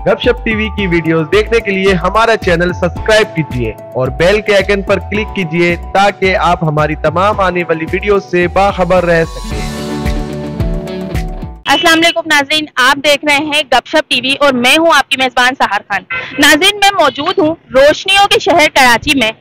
गपशप टीवी की वीडियोस देखने के लिए हमारा चैनल सब्सक्राइब कीजिए और बेल के आइकन पर क्लिक कीजिए ताकि आप हमारी तमाम आने वाली वीडियो से बाखबर रह सकें। अस्सलाम वालेकुम नाज़रीन, आप देख रहे हैं गपशप टीवी और मैं हूं आपकी मेजबान सहर खान। नाज़रीन, मैं मौजूद हूं रोशनियों के शहर कराची में,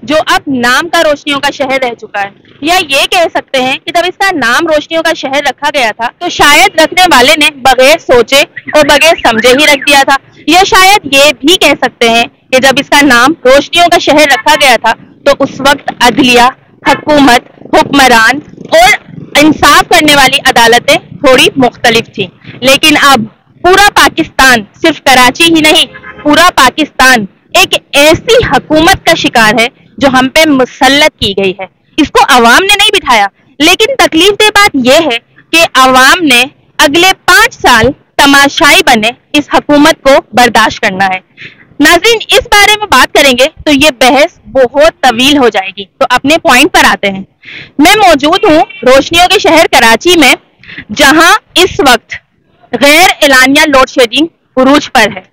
जो अब नाम का रोशनियों का शहर रह चुका है। या ये कह सकते हैं कि जब इसका नाम रोशनियों का शहर रखा गया था तो शायद रखने वाले ने बगैर सोचे और बगैर समझे ही रख दिया था। या शायद ये भी कह सकते हैं कि जब इसका नाम रोशनियों का शहर रखा गया था तो उस वक्त अदलिया, हुकूमत, हुक्मरान और इंसाफ करने वाली अदालतें थोड़ी मुख्तलिफ थी। लेकिन अब पूरा पाकिस्तान, सिर्फ कराची ही नहीं, पूरा पाकिस्तान एक ऐसी हुकूमत का शिकार है जो हम पे मुसल्लत की गई है। इसको अवाम ने नहीं बिठाया, लेकिन तकलीफ दे बात यह है कि अवाम ने अगले 5 साल तमाशाई बने इस हुकूमत को बर्दाश्त करना है। नाज़रीन, इस बारे में बात करेंगे तो ये बहस बहुत तवील हो जाएगी, तो अपने पॉइंट पर आते हैं। मैं मौजूद हूँ रोशनियों के शहर कराची में, जहां इस वक्त गैर एलानिया लोड शेडिंग उरूज पर है।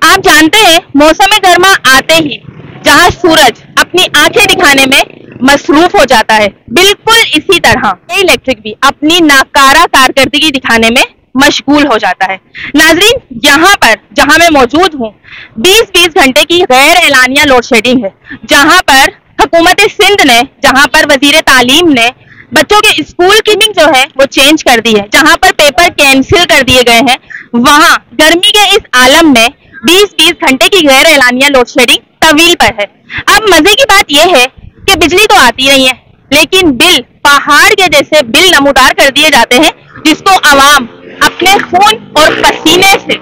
आप जानते हैं मौसम गर्मा आते ही जहां सूरज अपनी आंखें दिखाने में मसरूफ हो जाता है, बिल्कुल इसी तरह इलेक्ट्रिक भी अपनी नाकारा कारकर्दगी दिखाने में मशगूल हो जाता है। नाजरीन, यहाँ पर जहां मैं मौजूद हूँ 20-20 घंटे की गैर एलानिया लोड शेडिंग है, जहां पर हुकूमत सिंध ने, जहां पर वजीर तालीम ने बच्चों के स्कूल टाइमिंग जो है वो चेंज कर दी है, जहां पर पेपर कैंसिल कर दिए गए हैं, वहां गर्मी के इस आलम में 20-20 घंटे की गैर एलानिया लोड शेडिंग तवील पर है। अब मजे की बात यह है कि बिजली तो आती नहीं है, लेकिन बिल पहाड़ के जैसे बिल नमूदार कर दिए जाते हैं, जिसको अवाम अपने खून और पसीने से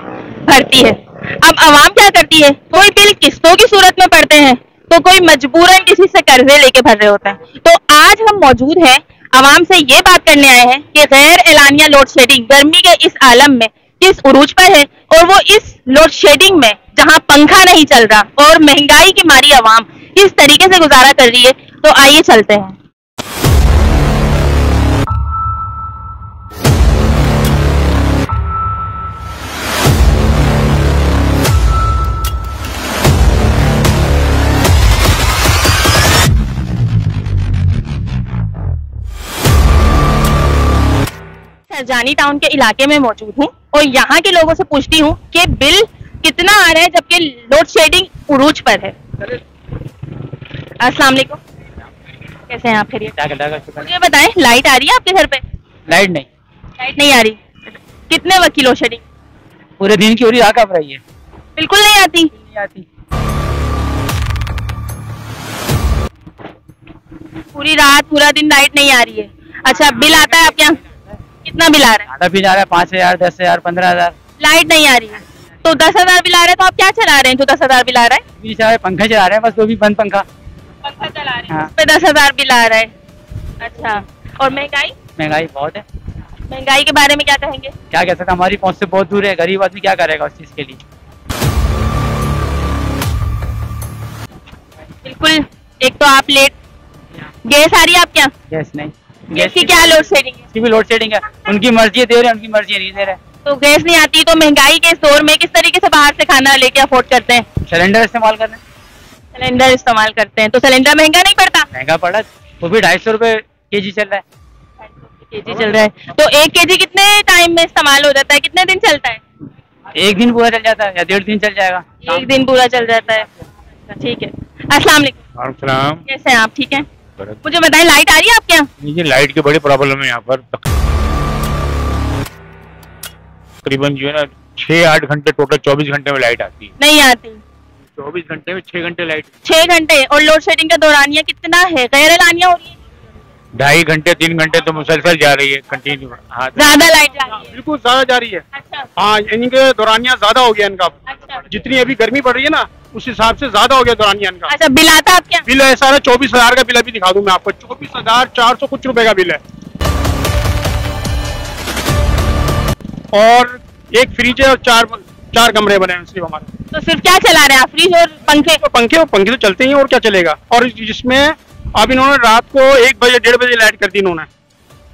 भरती है। अब अवाम क्या करती है, कोई बिल किस्तों की सूरत में पड़ते हैं तो कोई मजबूरन किसी से कर्जे लेके भर रहे होते हैं। तो आज हम मौजूद हैं, अवाम से ये बात करने आए हैं कि गैर एलानिया लोड शेडिंग गर्मी के इस आलम में किस उरूज पर है, और वो इस लोड शेडिंग में जहां पंखा नहीं चल रहा और महंगाई की मारी अवाम किस तरीके से गुजारा कर रही है। तो आइए चलते हैं। सरजानी टाउन के इलाके में मौजूद हूँ और यहाँ के लोगों से पूछती हूँ कि बिल कितना आ रहा है जबकि लोड शेडिंग उरूज पर है। अस्सलाम वालेकुम, कैसे हैं आप? खैरियत? मुझे बताएं, लाइट आ रही है आपके घर पे? लाइट नहीं आ रही। कितने वक्त की लोड शेडिंग? पूरे दिन की हो रही है। कब रही है? बिल्कुल नहीं आती। पूरी रात पूरा दिन लाइट नहीं आ रही है। अच्छा, बिल आता है आपके यहाँ? कितना बिल आ रहा है? आधा बिल आ रहा है, 5,000, 10,000, 15,000। लाइट नहीं आ रही है तो 10,000 बिल आ रहा है, तो आप क्या चला रहे हैं तो 10,000 बिल आ रहा है? पंखा चला रहे हैं बस, वो भी बंद पंखा चला रहे हैं। हाँ। उस पे 10,000 बिल आ रहा है। अच्छा, और महंगाई बहुत है। महंगाई के बारे में क्या कहेंगे? क्या कह सकते, हमारी पहुंच से बहुत दूर है। गरीब आदमी क्या करेगा उस चीज के लिए? बिल्कुल। एक तो आप लेट, गैस आ रही है आपके यहाँ? गैस नहीं। गैस की क्या लोड शेडिंग है? इसकी भी लोड शेडिंग है। उनकी मर्जी दे रहे हैं, उनकी मर्जी नहीं दे रहे। तो गैस नहीं आती तो महंगाई के इस दौर में किस तरीके से बाहर से खाना लेके अफोर्ड करते हैं? सिलेंडर इस्तेमाल कर रहे हैं। सिलेंडर इस्तेमाल करते हैं तो सिलेंडर महंगा नहीं पड़ता? महंगा पड़ा, वो भी 250 रुपए केजी चल रहा है। केजी चल रहा है तो 1 केजी कितने टाइम में इस्तेमाल हो जाता है? कितने दिन चलता है? 1 दिन पूरा चल जाता है या 1.5 दिन चल जाएगा। 1 दिन पूरा चल जाता है। ठीक है। अस्सलाम वालेकुम, कैसे हैं आप? ठीक है। मुझे बताएं, लाइट आ रही है आपके यहाँ? ये लाइट की बड़ी प्रॉब्लम है यहाँ पर। तकरीबन जो है ना 6-8 घंटे टोटल 24 घंटे में लाइट आती है। नहीं आती। 24 घंटे में 6 घंटे लाइट। 6 घंटे। और लोड शेडिंग का दौरानिया कितना है? गैर एलानिया हो रही है? 2.5 घंटे 3 घंटे तो मुसलसल जा रही है, कंटिन्यू। हाँ, ज्यादा लाइट जा रही है? बिल्कुल ज्यादा जा रही है। अच्छा। हाँ, इनके दौरानिया ज्यादा हो गया इनका। अच्छा। जितनी अभी गर्मी पड़ रही है ना, उस हिसाब से ज्यादा हो गया दौरानिया इनका। अच्छा, बिल आता है आपके यहाँ? बिल ऐसा है 24,000 का बिल अभी दिखा दूं मैं आपको। 24,400 कुछ रुपए का बिल है। और एक फ्रिज है और चार कमरे बने हैं सिर्फ हमारे। तो सिर्फ क्या चला रहे हैं आप? फ्रिज और पंखे? तो पंखे तो चलते ही, और क्या चलेगा। और जिसमें अब इन्होंने रात को 1 बजे 1:30 बजे लाइट कर दी इन्होंने।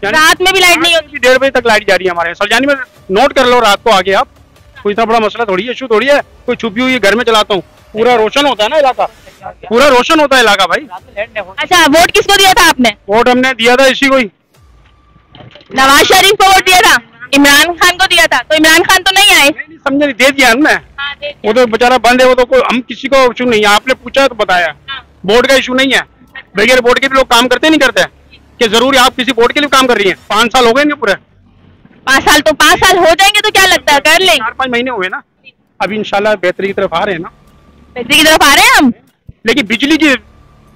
रात में भी लाइट नहीं होती? 1:30 बजे तक लाइट जा रही है हमारे सरजानी में। नोट कर लो रात को आगे आप। कोई इतना बड़ा मसला थोड़ी है, इशू थोड़ी है, कोई छुपी हुई घर में चलाता हूँ। पूरा रोशन होता है ना इलाका, पूरा रोशन होता है इलाका भाई। अच्छा, वोट किसको दिया था आपने? वोट हमने दिया था इसी को ही, नवाज शरीफ को वोट दिया था, इमरान खान को दिया था, तो इमरान खान तो नहीं आए। समझे, दे दिया हमने। वो तो बेचारा बंद है, वो तो हम किसी को इशू नहीं है, आपने पूछा तो बताया। वोट का इशू नहीं है, बगैर वोट के भी लोग काम करते नहीं करते कि जरूरी आप किसी वोट के लिए काम कर रही है? 5 साल हो गए पूरे। 5 साल तो 5 साल हो जाएंगे तो क्या लगता है कर लेंगे? 4-5 महीने हुए ना, अभी इंशाल्लाह बेहतरी की तरफ आ रहे हैं ना, बेहतरी की तरफ आ रहे हैं हम। लेकिन बिजली की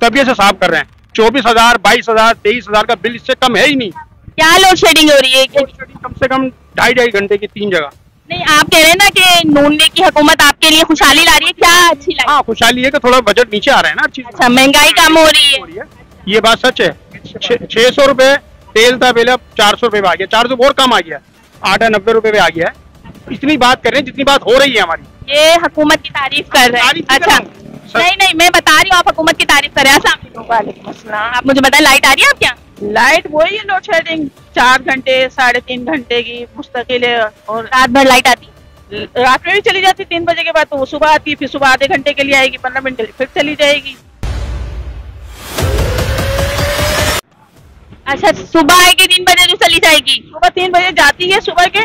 तबियत से साफ कर रहे हैं। 24,000, 22,000, 23,000 का बिल इससे कम है ही नहीं। क्या लोड शेडिंग हो रही है? कम से कम 2.5 घंटे की 3 जगह। नहीं, आप कह रहे हैं ना कि नून लीग की हुकूमत आपके लिए खुशहाली ला रही है, क्या अच्छी लाई? हाँ, खुशहाली है कि थोड़ा बजट नीचे आ रहा है ना हर चीज। अच्छा, महंगाई कम हो रही है। ये बात सच है। 600 रुपए तेल था पहले, अब 400 रुपए पे आ गया, 400 और कम आ गया, 8-90 रुपए पे आ गया है। इतनी बात कर रहे हैं जितनी बात हो रही है हमारी। ये हुकूमत की तारीफ कर रहे हैं। अच्छा, नहीं, मैं बता रही हूँ, आप हुकूमत की तारीफ कर रहे हैं। वालेकुम अस्सलाम। आप मुझे बताएं, लाइट आ रही है आपके यहाँ? लाइट वही है, लोड शेडिंग 4 घंटे 3.5 घंटे की मुस्तकिल है। और रात भर लाइट आती? रात में भी चली जाती 3 बजे के बाद, तो वो सुबह आती है, फिर सुबह आधे घंटे के लिए आएगी, 15 मिनट के लिए फिर चली जाएगी। अच्छा, सुबह आएगी 3 बजे जो चली जाएगी? सुबह 3 बजे जाती है, सुबह के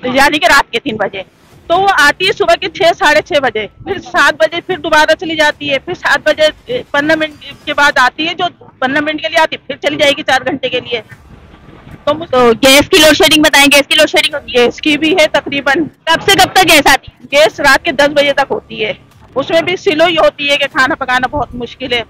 यानी कि रात के 3 बजे, तो वो आती है सुबह के 6 साढ़े 6 बजे, फिर 7 बजे फिर दोबारा चली जाती है, फिर 7 बजे 15 मिनट के बाद आती है, जो 15 मिनट के लिए आती है, फिर चली जाएगी 4 घंटे के लिए। तो गैस की लोड शेडिंग बताएं, गैस की लोड शेडिंग होती है? गैस की भी है तकरीबन। कब से कब तक गैस आती है? गैस रात के 10 बजे तक होती है, उसमें भी स्लो ही होती है कि खाना पकाना बहुत मुश्किल है।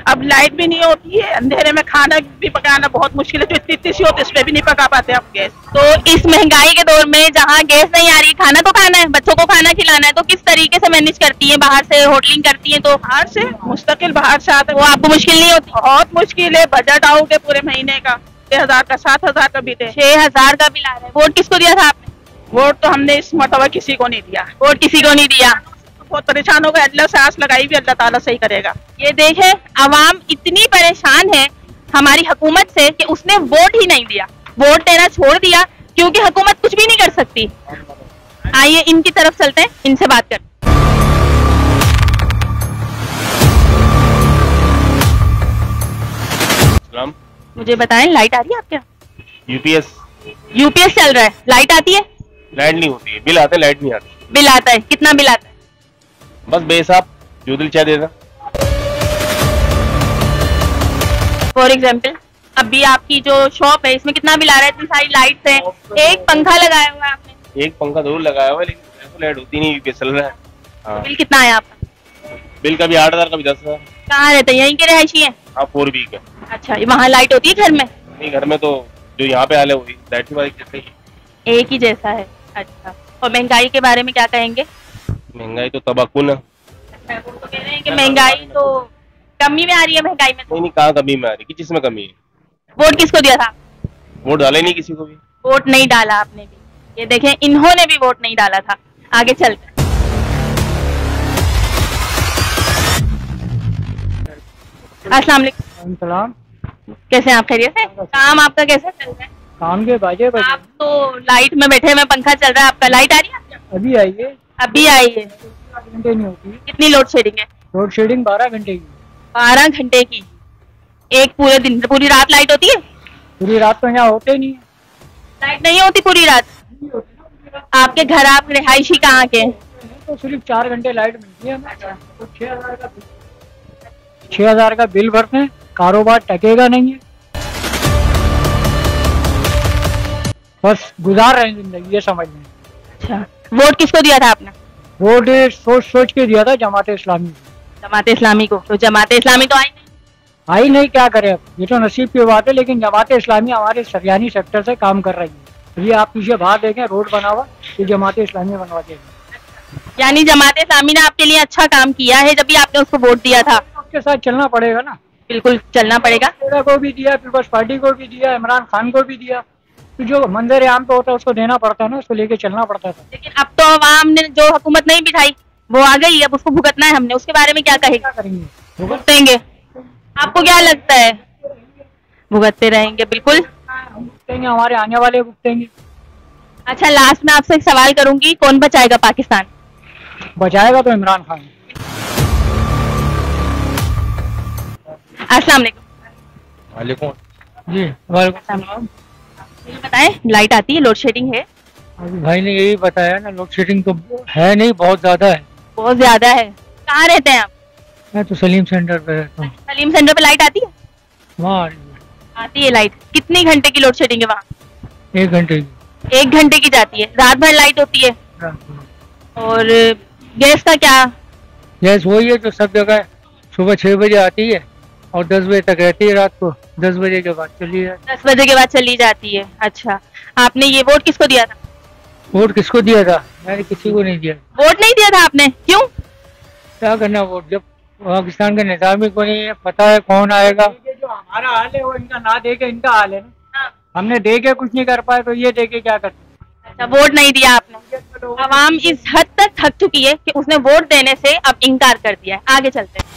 अब लाइट भी नहीं होती है, अंधेरे में खाना भी पकाना बहुत मुश्किल है, जो इतनी सी होती है उसमें भी नहीं पका पाते आप गैस। तो इस महंगाई के दौर में जहाँ गैस नहीं आ रही, खाना तो खाना है, बच्चों को खाना खिलाना है, तो किस तरीके से मैनेज करती हैं? बाहर से होटलिंग करती हैं? तो बाहर से मुस्तकिल बाहर से आता है। वो आपको मुश्किल नहीं होती? बहुत मुश्किल है, बजट आउट है पूरे महीने का, 6,000 का 7,000 का बिल है। 6,000 का बिल आ रहा है। वोट किसको दिया था आपने? वोट तो हमने इस मरतबा किसी को नहीं दिया। वोट किसी को नहीं दिया? बहुत परेशान हो गए, अल्लाह से आस लगाई भी, अल्लाह ताला सही करेगा। ये देखें, अवाम इतनी परेशान है हमारी हुकूमत से कि उसने वोट ही नहीं दिया, वोट देना छोड़ दिया, क्योंकि हुकूमत कुछ भी नहीं कर सकती। आइए इनकी तरफ चलते हैं, इनसे बात करते हैं। मुझे बताएं, लाइट आ रही है आपके यहाँ? यूपीएस चल रहा है, लाइट आती है? लाइट नहीं होती है, बिल आता है, लाइट नहीं आती। बिल आता है? कितना बिल आता है? बस बेहिसाब, जो दिल चाह देना। फॉर एग्जाम्पल, अभी आपकी जो शॉप है इसमें कितना बिल आ रहा है? इतनी सारी लाइट्स हैं, एक पंखा लगाया हुआ है आपने? एक पंखा जरूर लगाया हुआ है, लेकिन लाइट होती नहीं, यूपीएस चल रहा है। हाँ। बिल कितना आया आपका? बिल कभी 8,000, कभी 10,000। कहाँ रहते हैं? यहीं के रहायशी हैं? हाँ, 4 वीक है। अच्छा, वहाँ लाइट होती है घर में? नहीं, घर में तो जो यहाँ पे हाल है वही लाइट की बात जैसे ही एक ही जैसा है। अच्छा, और महंगाई के बारे में क्या कहेंगे? महंगाई तो तबाकुन है। अच्छा, वो तो कह रहे हैं कि महंगाई तो कमी में आ रही है, महंगाई में? नहीं, कहाँ कमी में आ रही, किस में कमी है? वोट किसको दिया था? वोट डाले नहीं किसी को भी। वोट नहीं डाला आपने भी? ये देखें, इन्होंने भी वोट नहीं डाला था। आगे चलते। अस्सलाम वालेकुम। कैसे हैं आप? खैरियत से? काम आपका कैसा चल रहा है? काम के बाजे बजे। आप तो लाइट में बैठे हुए, पंखा चल रहा है आपका, लाइट आ रही है? अभी आई है। अभी आई है? 8 घंटे नहीं होती। कितनी लोड शेडिंग है? लोड शेडिंग 12 घंटे की। 12 घंटे की? एक पूरे दिन, पूरी रात लाइट होती है? पूरी रात तो यहाँ होते नहीं है। लाइट नहीं होती पूरी रात? आपके घर, आप रिहायशी कहाँ के हैं? तो सिर्फ 4 घंटे लाइट मिलती है हमें, तो 6,000 का बिल भरते हैं, कारोबार टकेगा नहीं है, बस गुजार रहे हैं जिंदगी, ये समझ लें। अच्छा, वोट किसको दिया था आपने? वोट सोच के दिया था जमात इस्लामी को। जमात इस्लामी को? तो जमात इस्लामी तो आई नहीं, क्या करे अब, ये तो नसीब की बात है, लेकिन जमात इस्लामी हमारे सरियानी सेक्टर से काम कर रही है। ये आप पीछे बाहर देखें, रोड बना हुआ, ये जमात इस्लामी बनवा देगी। यानी जमात इस्लामी ने आपके लिए अच्छा काम किया है जब भी आपने उसको वोट दिया था? उसके साथ चलना पड़ेगा ना। बिल्कुल चलना पड़ेगा। को भी दिया, पीपल्स पार्टी को भी दिया, इमरान खान को भी दिया, तो जो मंजर आम पे होता है उसको देना पड़ता है ना, उसको लेके चलना पड़ता था। लेकिन अब तो अवाम ने जो हुकूमत नहीं बिठाई वो आ गई, अब उसको भुगतना है हमने, उसके बारे में क्या करेंगे? भुगतेंगे। आपको क्या लगता है? भुगतते रहेंगे? बिल्कुल भुगतेंगे, हमारे आने वाले भुगतेंगे। अच्छा, लास्ट में आपसे एक सवाल करूंगी, कौन बचाएगा पाकिस्तान? बचाएगा तो इमरान खान। अस्सलाम वालेकुम। वालेकुम। जी वालेकुम सलाम। ये बताएं, लाइट आती है, लोड शेडिंग है? अभी भाई ने यही बताया ना, लोड शेडिंग तो है नहीं, बहुत ज्यादा है। बहुत ज्यादा है। कहाँ रहते हैं आप? मैं तो सलीम सेंटर पे रहता हूँ। सलीम सेंटर पे लाइट आती है? वहाँ आती है लाइट। कितनी घंटे की लोड शेडिंग है वहाँ? 1 घंटे की। 1 घंटे की जाती है। रात भर लाइट होती है? और गैस का क्या? गैस वही है जो सब जगह है, सुबह 6 बजे आती है और 10 बजे तक रहती है, रात को 10 बजे के बाद चली जाती है। 10 बजे के बाद चली जाती है। अच्छा, आपने ये वोट किसको दिया था? वोट किसको दिया था? मैंने किसी को नहीं दिया। वोट नहीं दिया था आपने? क्यों? क्या करना वोट, जब पाकिस्तान का निजाम ही को नहीं है, पता है कौन आएगा। जो हमारा हाल है वो इनका ना देके इनका हाल है ना। हमने देके कुछ नहीं कर पाए तो ये देके क्या करते। अच्छा, वोट नहीं दिया आपने। अवाम इस हद तक थक चुकी है कि उसने वोट देने से अब इनकार कर दिया है। आगे चलते हैं।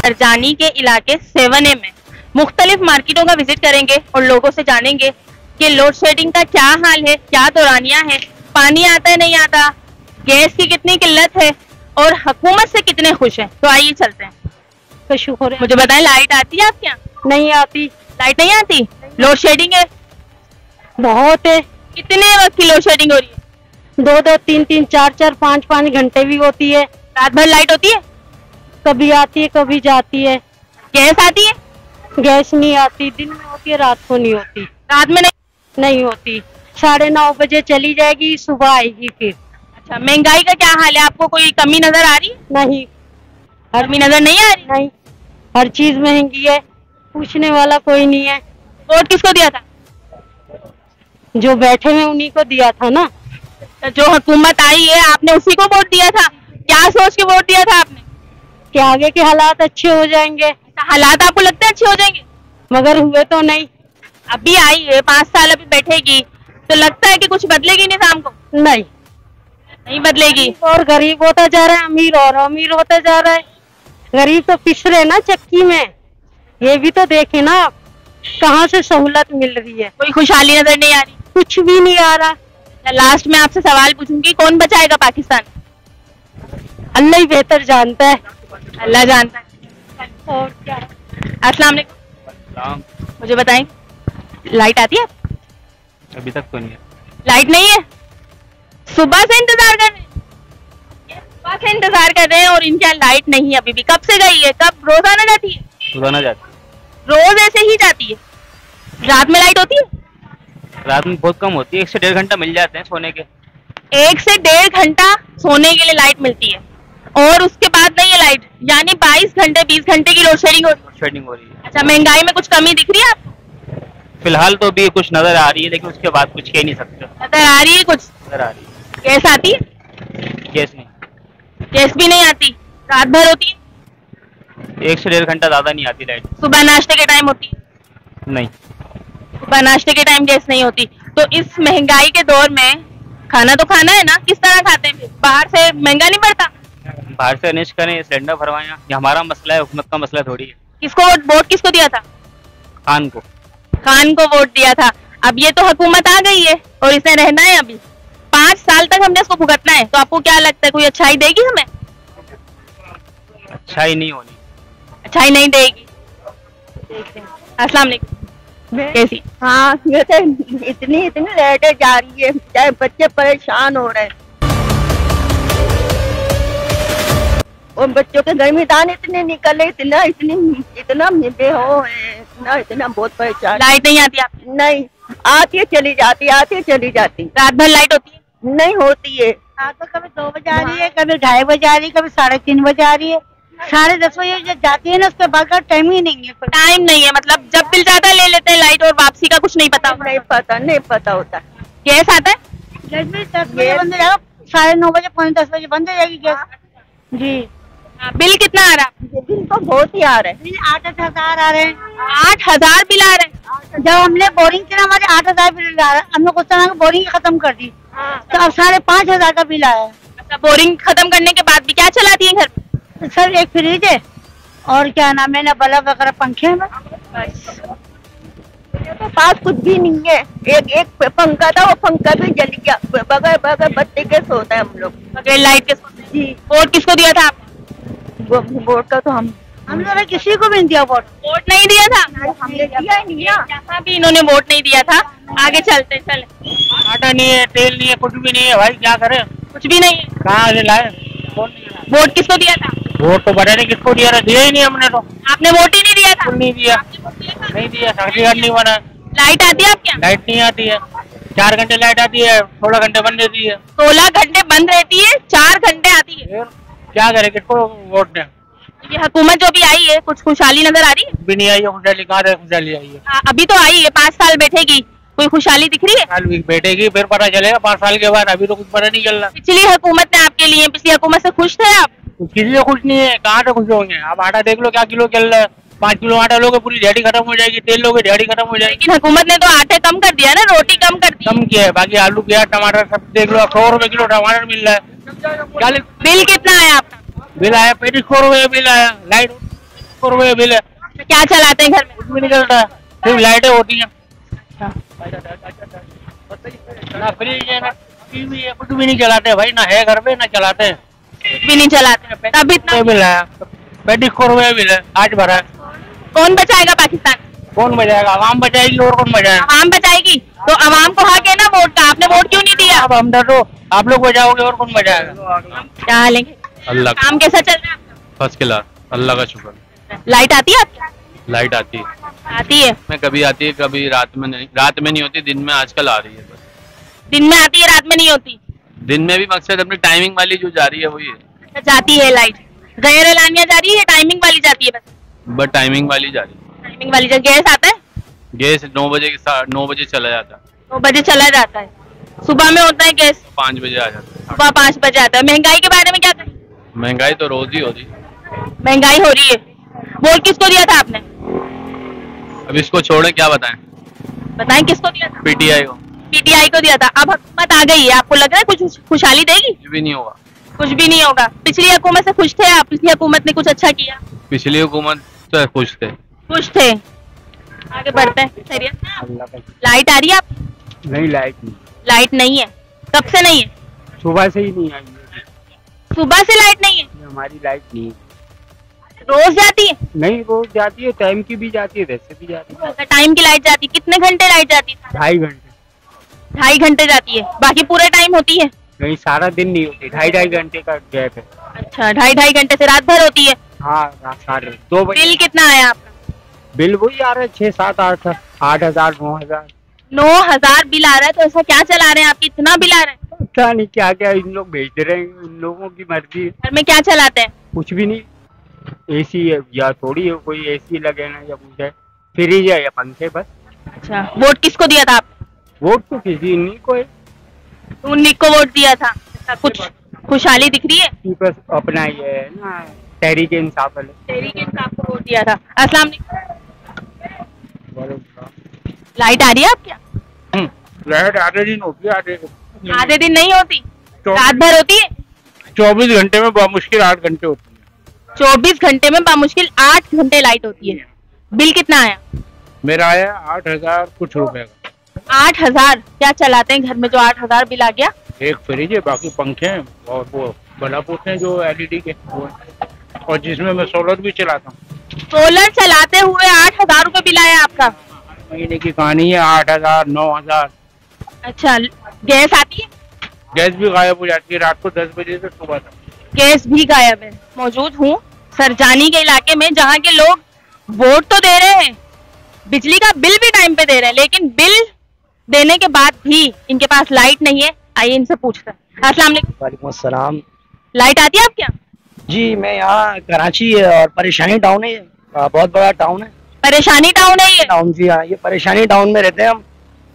अरजानी के इलाके 7A में मुख्तलिफ मार्केटों का विजिट करेंगे और लोगों से जानेंगे कि लोड शेडिंग का क्या हाल है, क्या दौरानियां है, पानी आता है नहीं आता, गैस की कितनी किल्लत है और हुकूमत से कितने खुश हैं। तो आइए चलते हैं। तो शुक्र है। मुझे बताएं, लाइट आती है आपके यहाँ? नहीं आती। लाइट नहीं आती? लोड शेडिंग है? बहुत है। कितने वक्त की लोड शेडिंग हो रही है? 2-2, 3-3, 4-4, 5-5 घंटे भी होती है। रात भर लाइट होती है? कभी आती है कभी जाती है। गैस आती है? गैस नहीं आती, दिन में होती है, रात को नहीं होती। रात में नहीं होती। 9:30 बजे चली जाएगी, सुबह आएगी फिर। अच्छा, महंगाई का क्या हाल है? आपको कोई कमी नजर आ रही है? नहीं, कमी नजर नहीं आ रही? नहीं, हर चीज महंगी है, पूछने वाला कोई नहीं है। वोट किसको दिया था? जो बैठे हैं उन्हीं को दिया था ना। तो जो हुकूमत आई है आपने उसी को वोट दिया था? क्या सोच के वोट दिया था आपने? कि आगे के हालात अच्छे हो जाएंगे। हालात आपको लगता है अच्छे हो जाएंगे? मगर हुए तो नहीं। अभी आई है, 5 साल अभी बैठेगी, तो लगता है कि कुछ बदलेगी निजाम को? नहीं बदलेगी। और गरीब होता जा रहा है, अमीर और अमीर होता जा रहा है। गरीब तो पिस रहे ना चक्की में। ये भी तो देखे ना आप, कहाँ से सहूलत मिल रही है। कोई खुशहाली नजर नहीं आ रही? कुछ भी नहीं आ रहा। लास्ट में आपसे सवाल पूछूंगी, कौन बचाएगा पाकिस्तान? अल्लाह ही बेहतर जानता है। अल्लाह जानता है। और क्या। अस्सलाम वालेकुम। मुझे बताएं, लाइट आती है? अभी तक तो नहीं है। लाइट नहीं है? सुबह से इंतजार कर रहे हैं, सुबह से इंतजार कर रहे हैं और इनके यहाँ लाइट नहीं है अभी भी। कब से गई है? कब रोजाना जाती है? रोजाना जाती है। रोज ऐसे ही जाती है? रात में लाइट होती है? रात में बहुत कम होती है, 1 से 1.5 घंटा मिल जाते हैं सोने के। 1 से 1.5 घंटा सोने के लिए लाइट मिलती है और उसके बाद नहीं है लाइट, यानी 22 घंटे 20 घंटे की लोड शेडिंग हो रही है। अच्छा, महंगाई में कुछ कमी दिख रही है आपको? फिलहाल तो अभी कुछ नजर आ रही है, लेकिन उसके बाद कुछ कह नहीं सकते। नजर आ रही है कुछ? नजर आ रही है। गैस आती है? गैस नहीं। गैस भी नहीं आती। रात भर होती है? 1 से 1.5 घंटा ज्यादा नहीं आती लाइट। सुबह नाश्ते के टाइम होती है? नहीं, सुबह नाश्ते के टाइम गैस नहीं होती। तो इस महंगाई के दौर में खाना तो खाना है ना, किस तरह खाते हैं? बाहर से महंगा नहीं पड़ता? बाहर से अनिश करें, सिलेंडर भरवाएं। ये हमारा मसला है, हुकूमत का मसला थोड़ी है। किसको वोट किसको दिया था? खान को। खान को वोट दिया था। अब ये तो हुकूमत आ गई है और इसे रहना है अभी 5 साल तक, हमने इसको भुगतना है। तो आपको क्या लगता है, कोई अच्छाई देगी हमें? अच्छाई नहीं होनी। अच्छाई नहीं देगी। अस्सलाम वालेकुम। कैसी? हाँ, इतनी लाइटें जा रही है, चाहे बच्चे परेशान हो रहे हैं और बच्चों के घर में दान इतने निकले, इतना बेहो है, इतना बहुत परेशान। लाइट नहीं आती आप? नहीं आती है, चली जाती, आती है चली जाती। रात भर लाइट होती है? नहीं होती है। रात को कभी 2 बजे आ रही है, कभी 2:30 बजे आ रही है, कभी 3:30 बजे आ रही है। 10:30 बजे जब जाती है ना, उसके बाद का टाइम ही नहीं है। टाइम नहीं है मतलब जब बिल ज्यादा ले लेते हैं लाइट और वापसी का कुछ नहीं पता? नहीं पता होता। गैस आता है? गैस भी 10 बजे बंद हो जाएगा, 9:30 बजे, 9:45 बजे बंद हो जाएगी गैस। जी। बिल कितना आ रहा है? बिल तो बहुत ही आ रहे हैं। 8,000 आ रहे हैं। 8,000 बिल आ रहे हैं। जब हमने बोरिंग किया हमारे 8,000 बिल आ रहा है। हमने कुछ समय बोरिंग खत्म कर दी तो अब 5,500 का बिल आया है। अच्छा, बोरिंग खत्म करने के बाद भी क्या चलाती है घर में? सर एक फ्रिज है और क्या नाम है ना बल्ब वगैरह पंखे हैं तो पास कुछ भी नहीं है। एक पंखा था, वो पंखा भी जल गया। बगैर बगैर बत्ती के सोते हैं हम लोग, बगैर लाइट के सोते हैं। जी। वोट किसको दिया था आपने? वोट का तो हम लोगों ने किसी को भी नहीं दिया वोट। वोट नहीं दिया था? हमने दिया ही नहीं ना। जहाँ भी इन्होंने वोट नहीं दिया था। आगे चलते चले। आटा नहीं है, तेल नहीं है, कुछ भी नहीं है भाई, क्या करें? कुछ भी नहीं है। कहाँ से लाए? वोट किसको दिया था? वोट तो बता नहीं किसको दिया, दिया ही नहीं हमने तो। आपने वोट ही नहीं दिया था? नहीं दिया, नहीं दिया, सर्टिफिकेट नहीं बना। लाइट आती है आपके? लाइट नहीं आती है, 4 घंटे लाइट आती है, 16 घंटे बंद रहती है। 16 घंटे बंद रहती है, 4 घंटे आती है। क्या करे, किसको वोट दें? ये हुकूमत जो भी आई है कुछ खुशहाली नजर आ रही है? भी नहीं आई है खुशहाली, कहाँ से खुशहाली आई है? अभी तो आई है, 5 साल बैठेगी, कोई खुशहाली दिख रही है? साल बैठेगी फिर पता चलेगा 5 साल के बाद, अभी तो कुछ पता नहीं चल रहा। पिछली हुकूमत ने आपके लिए, पिछली हुकूमत से खुश थे आप? किसी से खुश नहीं है, कहाँ से खुश होंगे? आप आटा देख लो क्या किलो चल रहा है, 5 किलो आटा लोगे पूरी दिहाड़ी खत्म हो जाएगी, तेल लोगे दिहाड़ी खत्म हो जाएगी। लेकिन हुकूमत ने तो आटे कम कर दिया ना, रोटी कम कर दी। कम किया है, बाकी आलू प्याज टमाटर सब देख लो, 100 रुपए किलो टमाटर मिल रहा है। बिल कितना आया आपका? बिल आया 3500 रुपये बिल आया, लाइट 100 रुपये बिल है। तो क्या चलाते हैं घर में? कुछ भी नहीं चलता है, सिर्फ लाइटें होती हैं, ना फ्रिज है ना टीवी है, कुछ भी नहीं चलाते भाई, ना है घर पे ना चलाते हैं, कुछ भी नहीं चलाते। तब इतना बिल आया, 3500 रुपये बिल है, आज भरा है। कौन बचाएगा पाकिस्तान? कौन बचाएगा? आवाम बचाएगी और कौन बचाएगा? आवाम बचाएगी तो आवाम को हक है ना वोट का, आपने वोट क्यों नहीं दिया? अब हम तो आप लोग बचाओगे और कौन बचाएगा? क्या हालेंगे? अल्लाह काम कैसा चल रहा है आपका? फर्स्ट क्लास, अल्लाह का शुक्र। लाइट आती है आपकी? लाइट आती है, आती है। मैं कभी आती है, कभी रात में नहीं, रात में नहीं होती, दिन में आजकल आ रही है बस। दिन में आती है, रात में नहीं होती? दिन में भी मकसद अपनी टाइमिंग वाली जो जा रही है वही है। जाती है लाइट, गैर एलानिया जा रही है, टाइमिंग वाली जाती है? बस टाइमिंग वाली जा रही है। टाइमिंग वाली गैस आता है? गैस 9 बजे चला जाता है। 9 बजे चला जाता है। सुबह में होता है गैस? 5 बजे आ जाता है। सुबह 5 बजे आता है। महंगाई के बारे में क्या करें? महंगाई तो रोज ही होती, महंगाई हो रही है। वोट किसको दिया था आपने? अब इसको छोड़े क्या बताएं? बताएं किसको दिया था? पीटीआई को। पीटीआई को दिया था। अब हुकूमत आ गई है, आपको लग रहा है कुछ खुशहाली देगी? कुछ भी नहीं होगा। कुछ भी नहीं होगा। पिछली हुकूमत से खुश थे आप? पिछली हुकूमत ने कुछ अच्छा किया? पिछली हुकूमत तो खुश थे। खुश थे। आगे बढ़ते हैं। लाइट आ रही है आप? नहीं, लाइट नहीं। लाइट नहीं है? कब से नहीं है? सुबह से ही नहीं आई है। सुबह से लाइट नहीं है? हमारी लाइट नहीं है। रोज जाती है? नहीं, रोज जाती है, टाइम की भी जाती है, वैसे भी जाती है। टाइम की लाइट जाती है? कितने घंटे लाइट जाती है? 2.5 घंटे। 2.5 घंटे जाती है, बाकी पूरे टाइम होती है? नहीं, सारा दिन नहीं होती, 2.5 घंटे का गैप है। अच्छा, 2.5 घंटे से रात भर होती है? हाँ, साढ़े 2 बजे। बिल कितना आया आपका? बिल वही आ रहा है 6, 7, 8, 8,000, 9,000। 9,000 बिल आ रहा है, तो ऐसा क्या चला रहे हैं आपकी, इतना बिल आ रहा है? पता नहीं क्या क्या इन लोग भेज रहे हैं, इन लोगों की मर्जी। घर में क्या चलाते हैं? कुछ भी नहीं, एसी है या थोड़ी है, कोई एसी लगे ना या कुछ है, फ्रिज है या पंखे बस। अच्छा, वोट किसको दिया था आपने? वोट तो किसी नहीं को है। उन्हीं को वोट दिया था। कुछ खुशहाली दिख रही है? बस अपना ये है ना, तहरीक इंसाफ वाले। तहरीक इंसाफ को वोट दिया था। अस्सलाम वालेकुम। लाइट आ रही है आप क्या? लाइट आधे दिन होती है, आधे दिन नहीं होती, रात भर होती है? 24 घंटे में बामुश्किल 8 घंटे होती है। 24 घंटे में बामुश्किल 8 घंटे लाइट होती है। बिल कितना आया? मेरा आया 8,000 कुछ रुपए का। 8,000? क्या चलाते हैं घर में जो 8,000 बिल आ गया? एक फ्रिज है, बाकी पंखे हैं और वो बल्ब होते हैं जो LED के, वो है। और जिसमें मैं सोलर भी चलाता हूँ। सोलर चलाते हुए 8,000 रुपए बिल आया आपका? महीने की कहानी है। 8,000, 9,000। अच्छा, गैस आती है? गैस भी गायब हो जाती है रात को 10 बजे से सुबह तक। गैस भी गायब है। मौजूद हूँ सरजानी के इलाके में, जहाँ के लोग वोट तो दे रहे हैं, बिजली का बिल भी टाइम पे दे रहे हैं, लेकिन बिल देने के बाद भी इनके पास लाइट नहीं है। आइए इनसे पूछते हैं। अस्सलाम वालेकुम। वालेकुम अस्सलाम। लाइट आती है आपके यहाँ? जी, मैं यहाँ कराची है और परेशानी टाउन है, बहुत बड़ा टाउन है। परेशानी टाउन है ये? टाउन, जी हाँ, ये परेशानी टाउन में रहते हैं हम।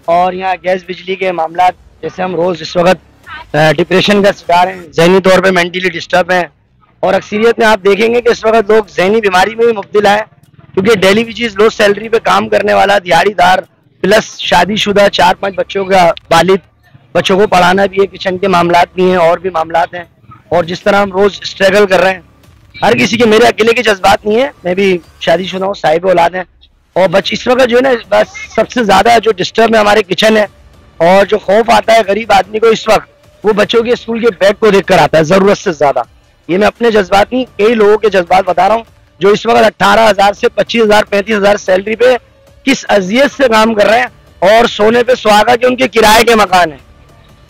और यहाँ गैस बिजली के मामला, जैसे हम रोज इस वक्त डिप्रेशन का शिकार हैं, ज़हनी तौर पे मेंटली डिस्टर्ब हैं, और अक्सरियत में आप देखेंगे कि इस वक्त लोग ज़हनी बीमारी में भी मुब्तला है, क्योंकि डेली वेजेस लो सैलरी पे काम करने वाला दिहाड़ीदार प्लस शादीशुदा 4-5 बच्चों का वालिद, बच्चों को पढ़ाना भी है, किचन के मामलात भी हैं और भी मामलात हैं। और जिस तरह हम रोज स्ट्रगल कर रहे हैं, हर किसी के, मेरे अकेले के जज्बात नहीं है, मैं भी शादीशुदा हूँ, साहिब औलाद है। और बच्चे इस वक्त जो है ना, बस सबसे ज्यादा जो डिस्टर्ब है हमारे किचन है। और जो खौफ आता है गरीब आदमी को इस वक्त, वो बच्चों के स्कूल के बैग को देखकर आता है जरूरत से ज्यादा। ये मैं अपने जज्बात नहीं, कई लोगों के जज्बात बता रहा हूँ जो इस वक्त 18,000 से 25,000 35,000 सैलरी पे किस अजियत से काम कर रहे हैं। और सोने पे सुहागा के उनके किराए के मकान है,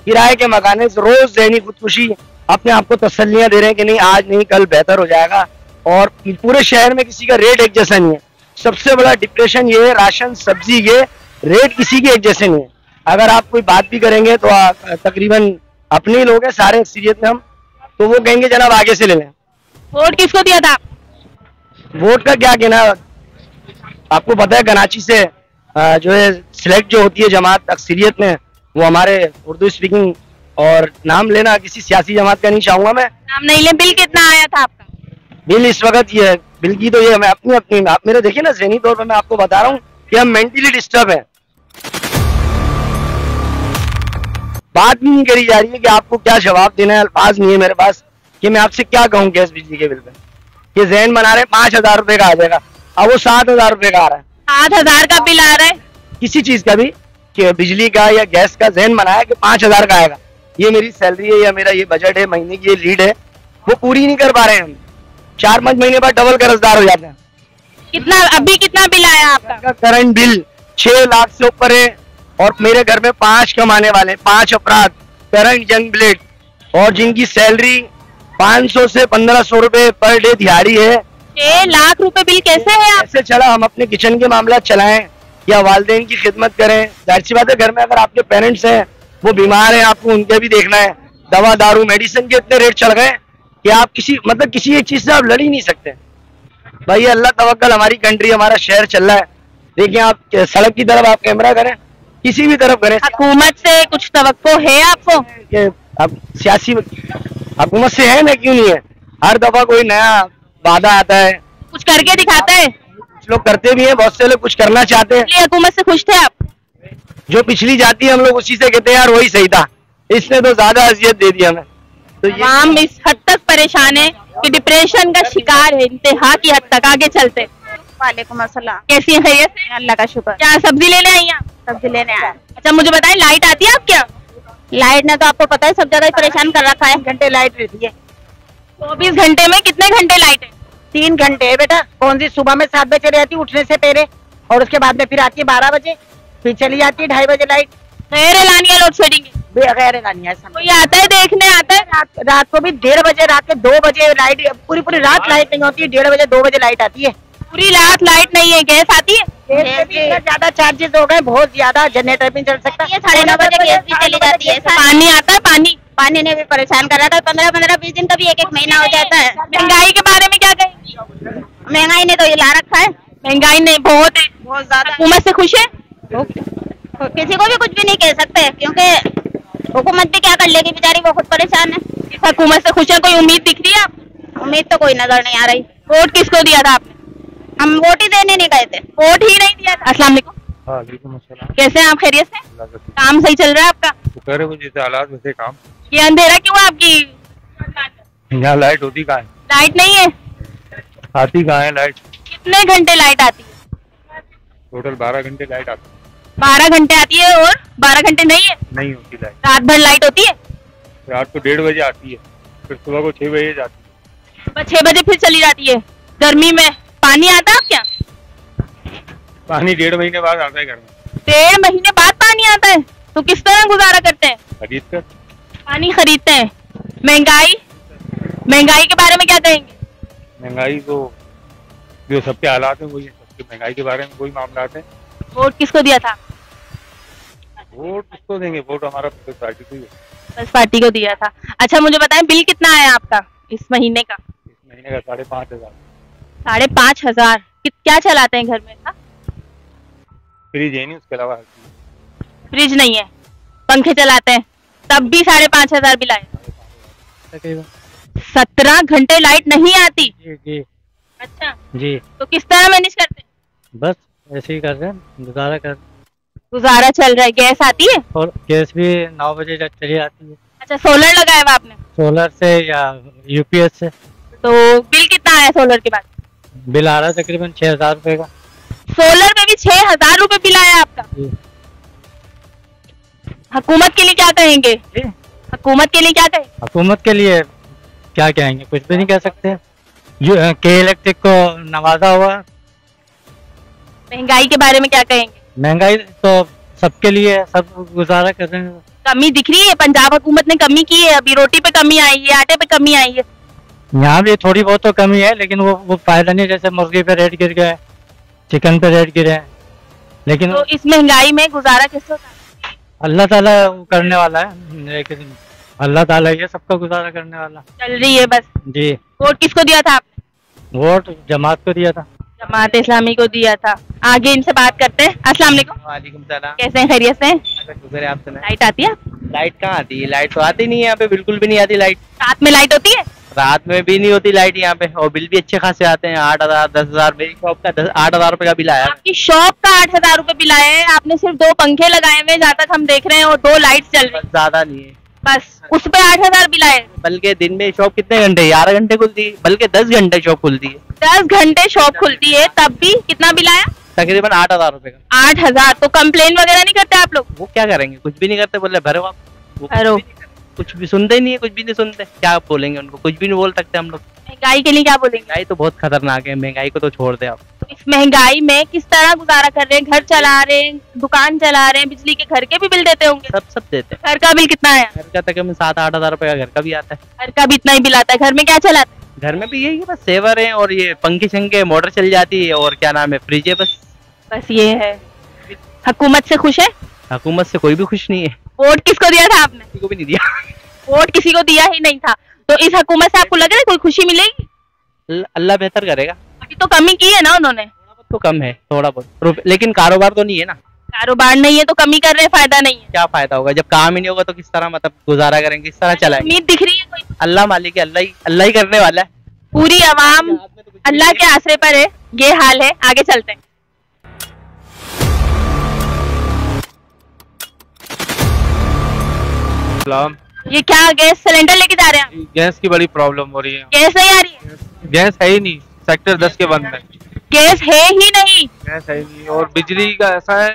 किराए के मकान है। रोज ज़हनी खुदकुशी, अपने आप को तसल्लियां दे रहे हैं कि नहीं आज नहीं कल बेहतर हो जाएगा। और पूरे शहर में किसी का रेट एक जैसा नहीं है। सबसे बड़ा डिप्रेशन ये है, राशन सब्जी के रेट किसी के एक जैसे नहीं है। अगर आप कोई बात भी करेंगे तो तकरीबन अपने ही लोग हैं सारे अक्सरियत में हम, तो वो कहेंगे जनाब आगे से ले लें। वोट किसको दिया था? वोट का क्या कहना, आपको पता है कराची से जो है सिलेक्ट जो होती है जमात अक्सरियत में, वो हमारे उर्दू स्पीकिंग, और नाम लेना किसी सियासी जमात का नहीं चाहूंगा मैं। नाम नहीं ले। बिल कितना आया था आपका? बिल इस वक्त ये है, बिल की तो ये मैं अपनी आप मेरे देखिए ना, ज़हनी तौर पर मैं आपको बता रहा हूँ कि हम मेंटली डिस्टर्ब है। बात भी नहीं करी जा रही है कि आपको क्या जवाब देना है, अल्फाज नहीं है मेरे पास कि मैं आपसे क्या कहूँ गैस बिजली के बिल पे। ये जहन बना रहे 5,000 रुपए का आ जाएगा, अब वो 7,000 रुपए का आ रहा है। 7,000 का बिल आ रहा है किसी चीज का भी, कि बिजली का या गैस का जहन बनाया कि 5,000 का आएगा। ये मेरी सैलरी है या मेरा ये बजट है, महीने की ये लीड है, वो पूरी नहीं कर पा रहे हैं हम। 4-5 महीने बाद डबल कर्जदार हो जाते हैं। कितना अभी कितना बिल आया आपका? करंट बिल 6 लाख से ऊपर है। और मेरे घर में 5 कमाने वाले, 5 अफराद, करंट यंग ब्लेड, और जिनकी सैलरी 500 से 1,500 रुपए पर डे दिहाड़ी है। 6 लाख रुपए बिल कैसे है? कैसे चला? हम अपने किचन के मामला चलाएं या वालिदैन की खिदमत करें। जाहिर सी बात है, घर में अगर आपके पेरेंट्स हैं, वो बीमार हैं, आपको उनके भी देखना है। दवा दारू मेडिसिन के इतने रेट चढ़ गए कि आप किसी एक चीज से आप लड़ ही नहीं सकते। भाई अल्लाह तवक्कल, हमारी कंट्री, हमारा शहर चल रहा है। देखिए आप सड़क की तरफ आप कैमरा करें, किसी भी तरफ करें, हुकूमत से कुछ तवक्को है आपको? अब सियासी हुकूमत से है ना, क्यों नहीं है? हर दफा कोई नया वादा आता है, कुछ करके दिखाता है। कुछ लोग करते भी हैं, बहुत से लोग कुछ करना चाहते हैं। हुकूमत से खुश थे आप? जो पिछली जाती है हम लोग उसी से कहते हैं यार वही सही था, इसने तो ज्यादा अजियत दे दी हमें। तो हम इस हद तक परेशान है कि डिप्रेशन का शिकार है, इंतहा की हद तक। आगे चलते। वालेकुम अस्सलाम। कैसी हैं? खैरियत से? अल्लाह का शुक्र। क्या सब्जी लेने आई आप? सब्जी लेने आए। अच्छा मुझे बताएं, लाइट आती है आप क्या? लाइट ने तो आपको पता है सब जगह परेशान कर रखा है। घंटे लाइट रहती है। 24 घंटे में कितने घंटे लाइट है? 3 घंटे है बेटा। कौन सी सुबह में 7 बजे रहती है उठने से पहले, और उसके बाद में फिर आती है 12 बजे, फिर चली जाती है 2:30 बजे लाइट। गैर एलानिया लोड शेडिंग है? गैर एलानिया। कोई आता है देखने? आता है रात को भी 1:30 बजे, रात के 2 बजे लाइट, पूरी रात लाइट नहीं होती है। 1:30 बजे 2 बजे लाइट आती है। पूरी रात लाइट नहीं है। गैस आती है? गैस भी ज्यादा चार्जेस हो गए, बहुत ज्यादा। जनरेटर भी चल सकता है। 9:30 बजे गैस भी चली जाती है। पानी आता है? पानी ने भी परेशान कर रखा है। 15-15 20 दिन का भी एक महीना हो जाता है। महंगाई के बारे में क्या कहेंगे? महंगाई ने तो ये ला रखा है। महंगाई नहीं, बहुत है, बहुत ज्यादा। हुकूमत से खुश है? किसी को भी कुछ भी नहीं कह सकते, क्योंकि हुकूमत भी क्या कर लेगी बेचारी, वो खुद परेशान है। इस हुकूमत से खुश है? कोई उम्मीद दिख रही है आप? उम्मीद तो कोई नजर नहीं आ रही। वोट किसको दिया था आपने? हम वोट ही देने नहीं गए थे। वोट ही नहीं दिया था। अस्सलाम वालेकुम। कैसे हैं आप? खैरियत से? काम सही चल रहा है आपका? जैसे हालात वैसे काम। ये अंधेरा क्यों है आपकी? यहाँ लाइट होती कहाँ है? लाइट नहीं है? आती कहाँ है लाइट? कितने घंटे लाइट आती है? टोटल 12 घंटे लाइट आती है। 12 घंटे आती है और 12 घंटे नहीं है? नहीं होती लाइट। रात भर लाइट होती है? रात को 1:30 बजे आती है, फिर सुबह को 6 बजे जाती है। 6 बजे फिर चली जाती है। गर्मी में पानी आता है आप क्या? पानी 1.5 महीने बाद आता है घर में। 1.5 महीने बाद पानी आता है? तो किस तरह गुजारा करते हैं? खरीद कर पानी खरीदते हैं। महंगाई के बारे में क्या कहेंगे? महंगाई तो जो सबके हालात हैं वही है, सबके महंगाई के बारे में वही मामला है। वोट किसको दिया था? वोट किसको देंगे? वोट हमारा पीपल्स पार्टी को ही है। पीपल्स पार्टी को दिया था। अच्छा मुझे बताएं, बिल कितना आया आपका इस महीने का? इस महीने का 5,500। 5,500। क्या चलाते हैं घर में? फ्रिज है नहीं, उसके अलावा फ्रिज नहीं है, पंखे चलाते हैं, तब भी 5,500 बिल आए। 17 घंटे लाइट नहीं आती? जी जी अच्छा, जी। तो किस तरह मैनेज करते हैं? बस ऐसे ही कर रहे हैं, गुजारा कर। गुजारा चल रहा है। गैस आती है? और गैस भी 9 बजे तक चली आती है। अच्छा, सोलर लगाया हुआ आपने? सोलर से या यूपीएस से। तो बिल कितना आया सोलर के बाद? बिल आ रहा है तकरीबन 6,000 रुपए का। सोलर में भी 6,000 रुपए बिल आया आपका? जी। हुकूमत के लिए क्या कहेंगे? हुकूमत के लिए क्या कहेंगे? हुकूमत के लिए क्या कहेंगे, कुछ भी नहीं कह सकते। के इलेक्ट्रिक को नवाजा हुआ। महंगाई के बारे में क्या कहेंगे? महंगाई तो सबके लिए है, सब गुजारा कर रहे हैं। कमी दिख रही है? पंजाब हुकूमत ने कमी की है, अभी रोटी पे कमी आई है, आटे पे कमी आई है। यहाँ भी थोड़ी बहुत तो कमी है, लेकिन वो फायदा नहीं। जैसे मुर्गी पे रेट गिर गया है, चिकन पे रेट गिरे हैं, लेकिन तो इस महंगाई में गुजारा कैसे होता है? अल्लाह ताला करने वाला है, लेकिन अल्लाह ताला ये सबका गुजारा करने वाला। चल रही है बस। जी। वोट किसको दिया था आपने? वोट जमात को दिया था। जमात इस्लामी को दिया था। आगे इनसे बात करते हैं। अस्सलाम वालेकुम। वालेकुम सलाम। कैसे हैं, खैरियत से हैं? शुक्र है, आप सुनाएं। लाइट आती है? लाइट कहाँ आती है? लाइट तो आती नहीं है यहाँ पे, बिल्कुल भी नहीं आती लाइट। रात में लाइट होती है? रात में भी नहीं होती लाइट यहाँ पे, और बिल भी अच्छे खासे आते हैं। 8,000 10,000। मेरी शॉप का 8,000 रुपए का बिल आया। आपकी शॉप का 8,000 रुपए बिल आया है। आपने सिर्फ 2 पंखे लगाए हुए जहाँ तक हम देख रहे हैं, और 2 लाइट चल रही है। ज्यादा नहीं है, बस उस पे 8,000 बिल आए। बल्कि दिन में शॉप कितने घंटे? 11 घंटे खुलती है, बल्कि 10 घंटे शॉप खुलती है। 10 घंटे शॉप खुलती है, तब भी कितना बिल आया? तकरीबन 8,000 रुपए का। 8,000। तो कंप्लेन वगैरह नहीं करते आप लोग? वो क्या करेंगे, कुछ भी नहीं करते। बोले भरो आप, वो भरो। कुछ भी सुनते ही नहीं है, कुछ भी नहीं सुनते। क्या बोलेंगे उनको? कुछ भी नहीं बोल सकते हम लोग। महंगाई के लिए क्या बोलेंगे? महंगाई तो बहुत खतरनाक है, महंगाई को तो छोड़ दे आप। तो इस महंगाई में किस तरह गुजारा कर रहे हैं? घर चला रहे हैं, दुकान चला रहे हैं, बिजली के घर के भी बिल देते होंगे? सब देते हैं। घर का बिल कितना है? घर का तकरीबन 7-8 हजार रुपए का घर का भी आता है। घर का भी इतना ही बिल आता है? घर में क्या चलाते हैं? घर में भी यही है, बस सेवर है और ये पंखे शंखे, मोटर चल जाती है, और क्या नाम है, फ्रिज है। बस ये है। हुकूमत से खुश है? हुकूमत से कोई भी खुश नहीं है। वोट किसको दिया था आपने? किसी को भी नहीं दिया। वोट किसी को दिया ही नहीं था। तो इस हुकूमत से आपको लग रहा है कोई खुशी मिलेगी? अल्लाह बेहतर करेगा। अभी तो कमी की है ना उन्होंने? तो कम है थोड़ा बहुत, लेकिन कारोबार तो नहीं है ना। कारोबार नहीं है तो कमी कर रहे हैं, फायदा नहीं है। क्या फायदा होगा जब काम ही नहीं होगा? तो किस तरह मतलब गुजारा करेंगे, किस तरह चलाएंगे? उम्मीद दिख रही है कोई? अल्लाह मालिक है, अल्लाह ही करने वाला है। पूरी आवाम अल्लाह के आसरे पर है, ये हाल है। आगे चलते हैं। ये क्या गैस सिलेंडर लेके जा रहे हैं? गैस की बड़ी प्रॉब्लम हो रही है। गैस नहीं आ रही है? गैस है ही नहीं, सेक्टर 10 के बंद है। गैस है ही नहीं? गैस है ही नहीं। और बिजली का ऐसा है,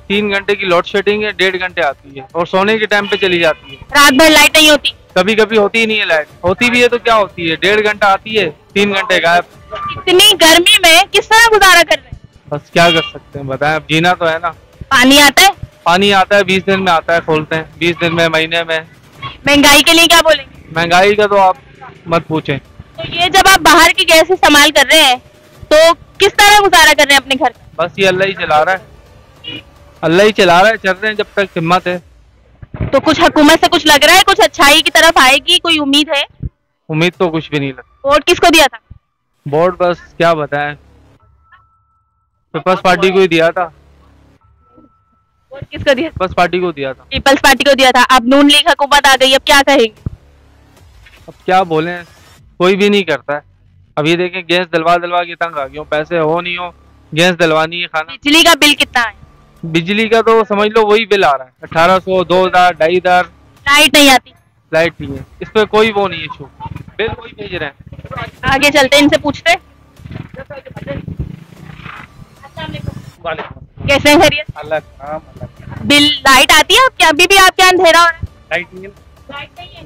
3 घंटे की लोड शेडिंग है, 1.5 घंटे आती है, और सोने के टाइम पे चली जाती है। रात भर लाइट नहीं होती? कभी कभी होती ही नहीं है लाइट, होती भी है तो क्या होती है, 1.5 घंटा आती है, 3 घंटे गायब। इतनी गर्मी में किस तरह गुजारा कर रहे हैं? बस क्या कर सकते हैं बताएं, अब जीना तो है ना। पानी आता है? पानी आता है, 20 दिन में आता है, खोलते हैं 20 दिन में, महीने में। महंगाई के लिए क्या बोलेंगे? महंगाई का तो आप मत पूछें। तो ये जब आप बाहर की गैस इस्तेमाल कर रहे हैं, तो किस तरह गुजारा कर रहे हैं अपने घर का? बस ये अल्लाह ही चला रहा है, अल्लाह ही चला रहा है, चल रहे हैं जब तक हिम्मत है। तो कुछ हुकूमत से कुछ लग रहा है, कुछ अच्छाई की तरफ आएगी, कोई उम्मीद है? उम्मीद तो कुछ भी नहीं लगती। वोट किसको दिया था? वोट बस क्या बताएं, पीपल्स पार्टी को ही दिया था। वोट किसको दिया? पीपल्स पार्टी को दिया था। पीपल्स पार्टी को दिया था। अब नून लीग हुकूमत आ गई, अब क्या कहेंगे? अब क्या बोले, कोई भी नहीं करता है। अब ये देखें, गैस दिलवा के तंग आ गया, पैसे हो नहीं हो, गैस दिलवानी है, खाना। बिजली का बिल कितना है? बिजली का तो समझ लो वही बिल आ रहा है, 1800, 2000, 2500। लाइट नहीं आती? लाइट नहीं है, इस पे कोई वो नहीं है, इशू बिल वही भेज रहे हैं। आगे चलते इनसे पूछते। कैसे हैं, खैरियत? अल्लाह। बिल लाइट आती है क्या? अभी भी आपके यहाँ अंधेरा हो रहा है? लाइट नहीं है। लाइट नहीं है,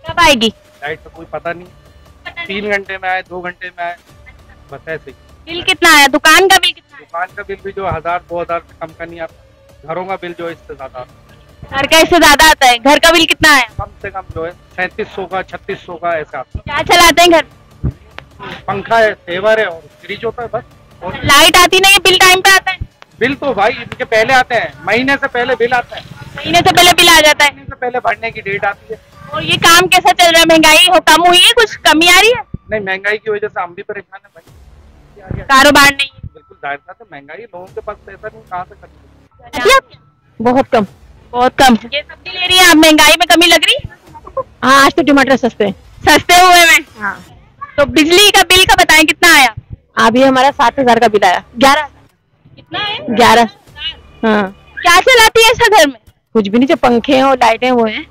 कब आएगी? लाइट तो कोई पता नहीं, 3 घंटे में आए, 2 घंटे में आए, बस ऐसे ही। बिल कितना आया? दुकान का बिल कितना है? दुकान का बिल भी जो 1000-2000 से कम का नहीं आता, घरों का बिल जो है इससे ज्यादा आता है। घर का इससे ज्यादा आता है? घर का बिल कितना है? कम से कम जो है 3700 का, 3600 का ऐसा आता है। क्या चलाते हैं घर? पंखा है, सेवर है और फ्रिज होता है बस। और लाइट आती नहीं है, बिल टाइम पे आता है? बिल तो भाई इनके पहले आते हैं, महीने से पहले बिल आता है, महीने से पहले बिल आ जाता है, महीने से पहले भरने की डेट आती है। और ये काम कैसा चल रहा है? महंगाई हो कम हुई है, कुछ कमी आ रही है? नहीं, महंगाई की वजह से हम भी परेशान है भाई, कारोबार नहीं है। बिल्कुल जाहिर बात है, महंगाई, लोगों के पास पैसा नहीं, कहाँ से करेंगे? बहुत कम। बहुत कम। ये सब्जी ले रही है आप, महंगाई में कमी लग रही है? हाँ, आज तो टमाटर सस्ते हैं। सस्ते हुए में। हाँ। तो बिजली का बिल का बताएं कितना आया? अभी हमारा 7,000 का बिल आया। 11 कितना है? 11। हाँ। क्या चलाती है ऐसा घर में? कुछ भी नहीं, जो पंखे हैं और लाइटें वो हैं।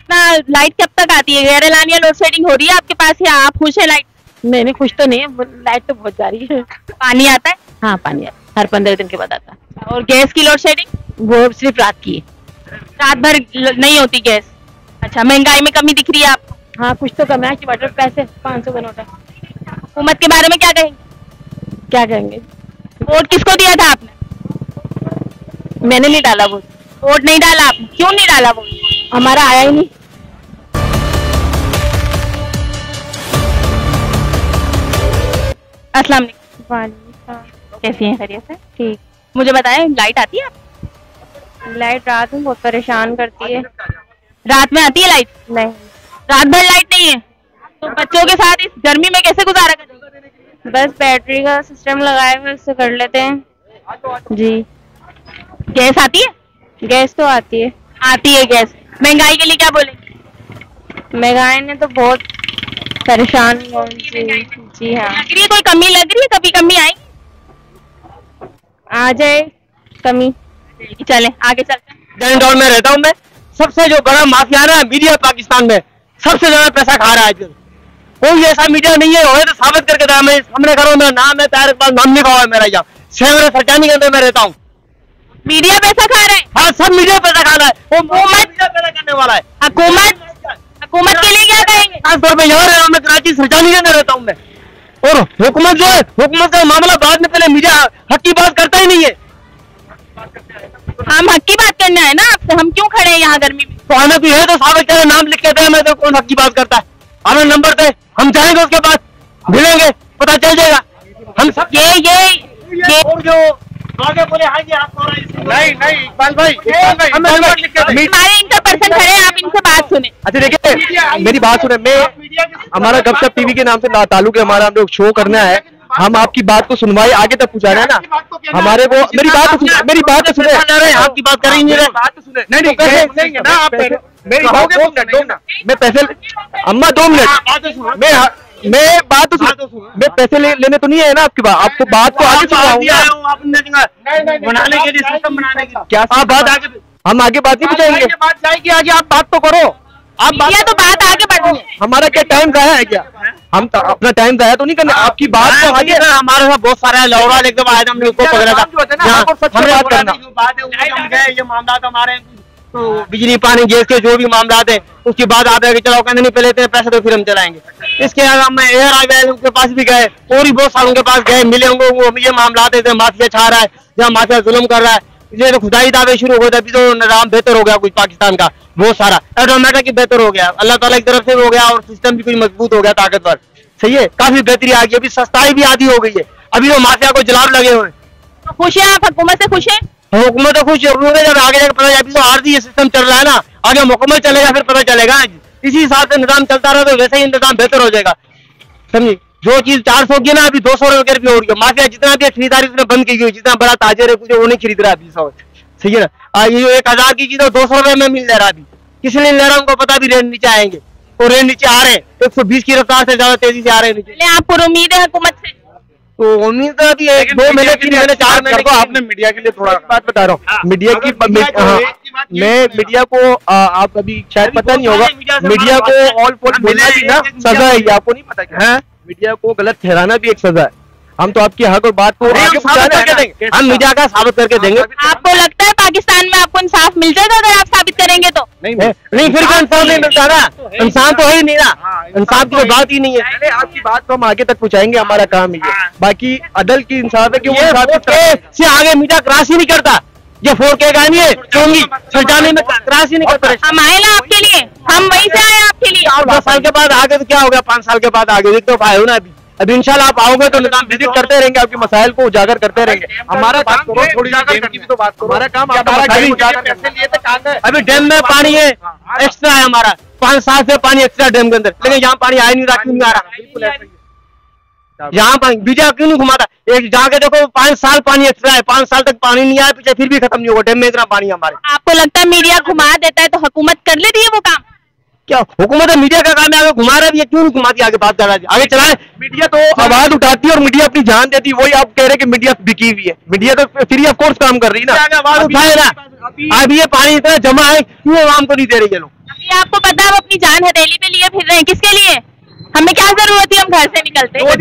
ना लाइट कब तक आती है? गैर लानिया लोड शेडिंग हो रही है आपके पास या आप खुश है लाइट? नहीं खुश तो नहीं है, लाइट तो बहुत जा रही है। पानी आता है? हाँ पानी आता है, हर 15 दिन के बाद आता है। और गैस की लोड शेडिंग? वो सिर्फ रात की है। रात भर नहीं होती गैस? अच्छा, महंगाई में कमी दिख रही है आपको? हाँ कुछ तो कम है, टमाटर पैसे 500 का नोट है। हुकूमत के बारे में क्या कहेंगे? क्या कहेंगे? वोट किसको दिया था आपने? मैंने नहीं डाला वोट। वोट नहीं डाला आपने? क्यों नहीं डाला वोट? हमारा आया ही नहीं। अस्सलाम वालेकुम। कैसी हैं? खैरियत से? ठीक। मुझे बताएं, लाइट आती है? लाइट रात में बहुत परेशान करती है। रात में आती है लाइट? नहीं। रात भर लाइट नहीं है तो बच्चों के साथ इस गर्मी में कैसे गुजारा करेंगे? बस बैटरी का सिस्टम लगाए हुए उससे कर लेते हैं जी। गैस आती है? गैस तो आती है। आती है गैस। महंगाई के लिए क्या बोलेंगे? महंगाई ने तो बहुत परेशान जी। हाँ। लग रही है कोई कमी? लग रही है कभी कमी आएगी? आ जाए कमी। चले आगे चलते हैं। डैंडौर में रहता हूँ मैं। सबसे जो बड़ा माफिया है मीडिया पाकिस्तान में, सबसे ज्यादा पैसा खा रहा है आजकल। कोई ऐसा मीडिया नहीं है तो साबित करके था। मैं सामने करो, मेरा नाम है तारिक बाग, नाम लिखा हुआ है मेरा। यहाँ शहर सरजानी के अंदर मैं रहता हूँ। मीडिया पैसा खा रहा है? हाँ सब मीडिया पैसा खा रहा है। वो मीडिया पैसा करने वाला है। हुकूमत के लिए क्या कहेंगे? खासतौर पर यहाँ रहा मैं, कराची सरजानी के अंदर रहता हूँ मैं। और हुकूमत जो है, हुकूमत का मामला बाद में, पहले मीडिया हक की बात करता ही नहीं है। हम हक की बात करना है ना आपसे, हम क्यों खड़े हैं यहाँ गर्मी में? तो आना कोई है तो साबित करे, नाम लिख के दे। मैं तो कौन हक की बात करता है? हमें नंबर दे, हम जाएंगे उसके पास, मिलेंगे, पता चल जाएगा। हम सब ये और जो आगे बोले आएंगे आपको। नहीं इकबाल भाई हमें नंबर लिख के दे। हमारे इनका पर्सन खड़े हैं, आप इनसे बात सुने। अच्छा देखिए, मेरी बात सुने। मैं हमारा गपशप टीवी के नाम से ताल्लुक है हमारा, हम लोग शो करना है। हम आपकी बात को सुनवाई आगे तक पहुंचा रहे हैं ना हमारे को। मेरी बात तो सुने, मेरी बात तो सुने। आपकी बात कर रही है, बात तो सुने। नहीं सुनेंगे ना आप। मेरी मैं पैसे, अम्मा 2 मिनट, मैं बात तो सुन। मैं पैसे लेने तो नहीं है ना आपके पास। आपको बात को आगे बनाने के लिए, सिस्टम बनाने के लिए। क्या आप बात आगे, हम आगे बात नहीं पहुंचाएंगे। बात जाएगी आगे, आप बात तो करो। आप तो बात आगे बढ़नी है। हमारा क्या टाइम जाया है क्या? हम अपना टाइम जाया तो नहीं करना। आपकी बात तो आगे। हमारे साथ बहुत सारा लौड़ा एकदम आया था, हमने उसको पकड़ा था। हमने बात करना, ये मामला हमारे तो बिजली पानी गैस के जो भी मामला है उसकी बात आता है कि चलो कहते नहीं पहले इतने पैसे तो फिर हम चलाएंगे। इसके अलावा मैं एयर आई उनके पास भी गए और भी बहुत सालों के पास गए, मिले होंगे। वो ये मामला आते थे, माफिया छा रहा है, जहाँ माफिया जुल्म कर रहा है। ये तो खुदाई दावे शुरू हो गए, अभी तो निजाम बेहतर हो गया कुछ पाकिस्तान का, बहुत सारा ऑटोमेटिक बेहतर हो गया, अल्लाह ताला की तरफ से हो गया और सिस्टम भी कुछ मजबूत हो गया, ताकतवर। सही है, काफी बेहतरी आ गई। अभी सस्ताई भी आधी हो गई है, अभी तो माफिया को जलाब लगे हुए। तो खुश है आप? हुकूमत से खुश है? हुकूमत तो खुश है, जब आगे जाकर पता, अभी तो आरजी ये सिस्टम चल रहा है ना, आगे मुकम्मल चलेगा फिर पता चलेगा। इसी हिसाब से निजाम चलता रहा तो वैसे ही निजाम बेहतर हो जाएगा। समझी, जो चीज 400 की ना अभी 200 रुपये की हो रही है। माफिया जितना भी खरीदारी उसने बंद की गई, जितना बड़ा ताजर है कुछ वो नहीं खरीद रहा अभी। सही है ना, ये जो 1000 की चीज 200 रुपये में मिल रहा। अभी किसी ने ले रहा, उनको पता भी रेट नीचे आएंगे और रेट नीचे आ रहे हैं 120 की रफ्तार से ज्यादा तेजी से आ रहे हैं नीचे। आपको उम्मीद है हुकूमत से? तो उम्मीद तो अभी 2 महीने 3 महीने 4 महीने को। आपने मीडिया के लिए थोड़ा बात बता रहा हूँ, मीडिया की। मैं मीडिया को आप अभी शायद पता नहीं होगा, मीडिया को ऑल पोल बोलना भी ना सजा है, आपको नहीं पता क्या है? मीडिया को गलत ठहराना भी एक सजा है। हम तो आपकी हक और बात को आगे करके देंगे, हम मीडिया का साबित करके देंगे। आपको लगता है पाकिस्तान में आपको इंसाफ मिल जाएगा अगर आप साबित करेंगे तो? नहीं फिर का इंसान नहीं मिलता ना, इंसान तो है ही नहीं ना, इंसान की बात ही नहीं है। आपकी बात को हम आगे तक पहुंचाएंगे, हमारा काम ही है। बाकी अदल की इंसाफ है कि वो से आगे मीडिया क्रॉस ही नहीं करता। ये 4K का नहीं है, चोंगी सरजाने में क्रॉस ही नहीं करता। हम आए ना आपके लिए, हम वहीं से आए आपके लिए। और 10 साल के बाद आगे तो क्या हो गया, 5 साल के बाद आगे तो आए हो ना। अभी इंशाल्लाह आप आओगे तो निजाम विजिट करते रहेंगे, आपके मसाइल को उजागर करते रहेंगे। हमारा काम करो, थोड़ी की भी तो बात करो। हमारा काम अभी डैम में पानी है, एक्स्ट्रा है हमारा, 5 साल से पानी एक्स्ट्रा डैम के अंदर, लेकिन यहाँ पानी आ नहीं रहा, क्यों नहीं आ रहा? यहाँ पानी बीजा क्यों नहीं घुमाता? एक जाके देखो 5 साल पानी एक्स्ट्रा है, 5 साल तक पानी नहीं आया, पीछे फिर भी खत्म नहीं होगा। डैम में इतना पानी हमारे। आपको लगता है मीडिया घुमा देता है तो हुकूमत कर लेती है वो काम? क्या हुकूमत है, मीडिया का काम है, आगे घुमा रहा है, ये क्यों नहीं घुमाती, आगे बात कर रहा है, आगे चलाए। मीडिया तो आवाज उठाती है और मीडिया अपनी जान देती है, वही आप कह रहे हैं कि मीडिया बिकी हुई है। मीडिया तो फ्री ऑफ कोर्स काम कर रही है ना, आवाज उठाए ना। अभी ये पानी इतना जमा है, क्यों आवाम को नहीं दे रही है लोग? अभी आपको पता है, हम अपनी जान हथेली पे लिए फिर रहे हैं, किसके लिए? हमें क्या जरूरत थी, हम घर से निकलते। तो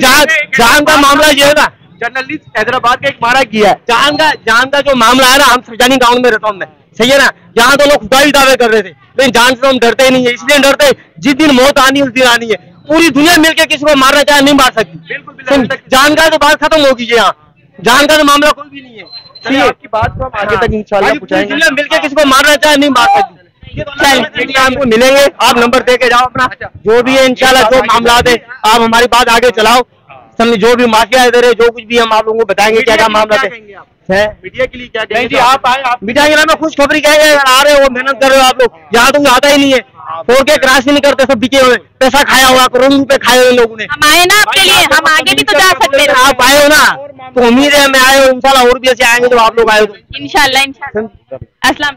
जान का मामला ये है ना, जर्नलिस्ट हैदराबाद का एक मारा किया है, जान का जो मामला है ना, हम सरजानी गाँव में रहता हूँ मैं, सही है ना, यहाँ तो लोग खुदा ही दावे कर रहे थे, लेकिन जान से तो हम डरते ही नहीं है, इसलिए डरते जिस दिन मौत आनी उस दिन आनी है। पूरी दुनिया मिलकर किसी को मारना चाहे नहीं मार सकती, जान का तो बात खत्म होगी, यहाँ जान का तो मामला कोई भी नहीं है। आपकी बात को हम आगे तक इंशाल्लाह पहुंचाएंगे। दुनिया मिलकर किसी को मारना चाहे नहीं मार सकती। चलिए आपको मिलेंगे, आप नंबर दे के जाओ अपना, जो भी है इंशाल्लाह जो मामला है आप हमारी बात आगे चलाओ, समझ जो भी माफिया इधर है, जो कुछ भी हम आप लोगों को बताएंगे क्या क्या मामला है। मीडिया के लिए क्या नहीं जी, आप आए, आप मीडिया के नाम में खुशखबरी कहेंगे, आ रहे हो, मेहनत कर रहे हो आप लोग, यहाँ तो आता ही नहीं है, फोड़ के क्रॉस ही नहीं करते, सब बिके हुए, पैसा खाया हुआ, करोड़ों रुपए खाए हुए लोगों ने। हम आए ना आपके लिए, हम आगे भी तो जा सकते हैं। आप आए हो ना, तो उम्मीद है मैं आए हो, इंशाल्लाह और भी ऐसे आएंगे जब आप लोग आए हो। इंशाल्लाह इंशाल्लाह। अस्सलाम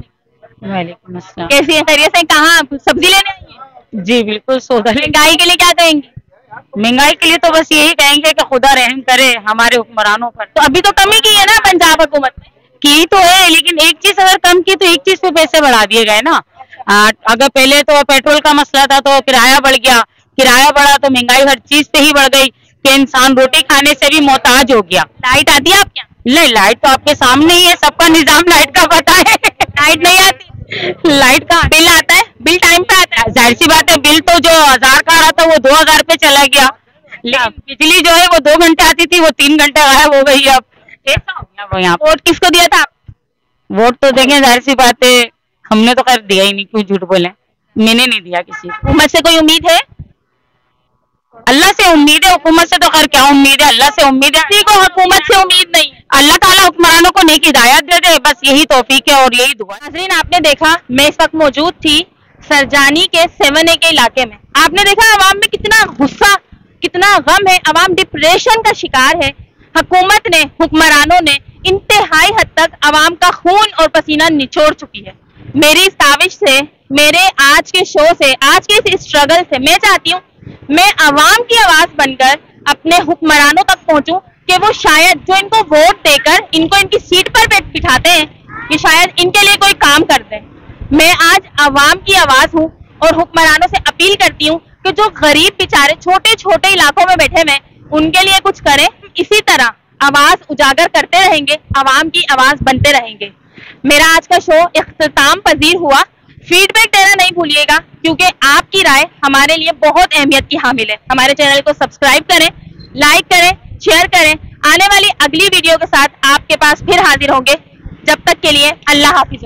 वालेकुम अस्सलाम। कैसी है, खैरियत से? कहाँ सब्जी लेने आई है? जी बिल्कुल, सौदा महंगाई के लिए क्या कहेंगे? महंगाई के लिए तो बस यही कहेंगे कि खुदा रहम करे हमारे हुक्मरानों पर। तो अभी तो कमी की है ना पंजाब हुकूमत ने? की तो है, लेकिन एक चीज अगर कम की तो एक चीज पे पैसे बढ़ा दिए गए ना। अगर पहले तो पेट्रोल का मसला था तो किराया बढ़ गया, किराया बढ़ा तो महंगाई हर चीज पे ही बढ़ गई कि इंसान रोटी खाने से भी मोहताज हो गया। लाइट आती है आपके यहाँ? नहीं, लाइट तो आपके सामने ही है, सबका निजाम लाइट का पता है। लाइट नहीं आती? लाइट का बिल आता है? बिल टाइम पे आता है? जाहिर सी बात है, बिल तो जो 1000 का आ रहा था वो 2000 पे चला गया, लेकिन बिजली जो है वो 2 घंटे आती थी, वो 3 घंटे गायब हो गई। अब ऐसा हो गया वो यहाँ। वोट किसको दिया था? वोट तो देखें, जाहिर सी बात है हमने तो खैर दिया ही नहीं, क्यों झूठ बोले, मैंने नहीं दिया किसी को। हुकूमत से कोई उम्मीद है? अल्लाह से उम्मीद है, हुकूमत से तो खैर क्या उम्मीद है, अल्लाह से उम्मीद है। किसी को हुकूमत से उम्मीद नहीं। अल्लाह ताला हुक्मरानों को नेक हिदायत दे दे, बस यही तौफीक है और यही दुआ। नाज़रीन, आपने देखा मैं इस वक्त मौजूद थी सरजानी के 7A के इलाके में। आपने देखा अवाम में कितना गुस्सा, कितना गम है, अवाम डिप्रेशन का शिकार है। हुकूमत ने, हुक्मरानों ने इंतहाई हद तक अवाम का खून और पसीना निचोड़ चुकी है। मेरी इस काविश से, मेरे आज के शो से, आज के इस स्ट्रगल से मैं चाहती हूँ मैं अवाम की आवाज बनकर अपने हुक्मरानों तक पहुंचूं कि वो शायद जो इनको वोट देकर इनको इनकी सीट पर बिठाते हैं कि शायद इनके लिए कोई काम कर दें। मैं आज अवाम की आवाज हूँ और हुक्मरानों से अपील करती हूँ कि जो गरीब बेचारे छोटे छोटे इलाकों में बैठे हुए उनके लिए कुछ करें। इसी तरह आवाज उजागर करते रहेंगे, अवाम की आवाज बनते रहेंगे। मेरा आज का शो इख्तिताम पजीर हुआ। फीडबैक देना नहीं भूलिएगा, क्योंकि आपकी राय हमारे लिए बहुत अहमियत की हामिल है। हमारे चैनल को सब्सक्राइब करें, लाइक करें, शेयर करें। आने वाली अगली वीडियो के साथ आपके पास फिर हाजिर होंगे। जब तक के लिए अल्लाह हाफिज़।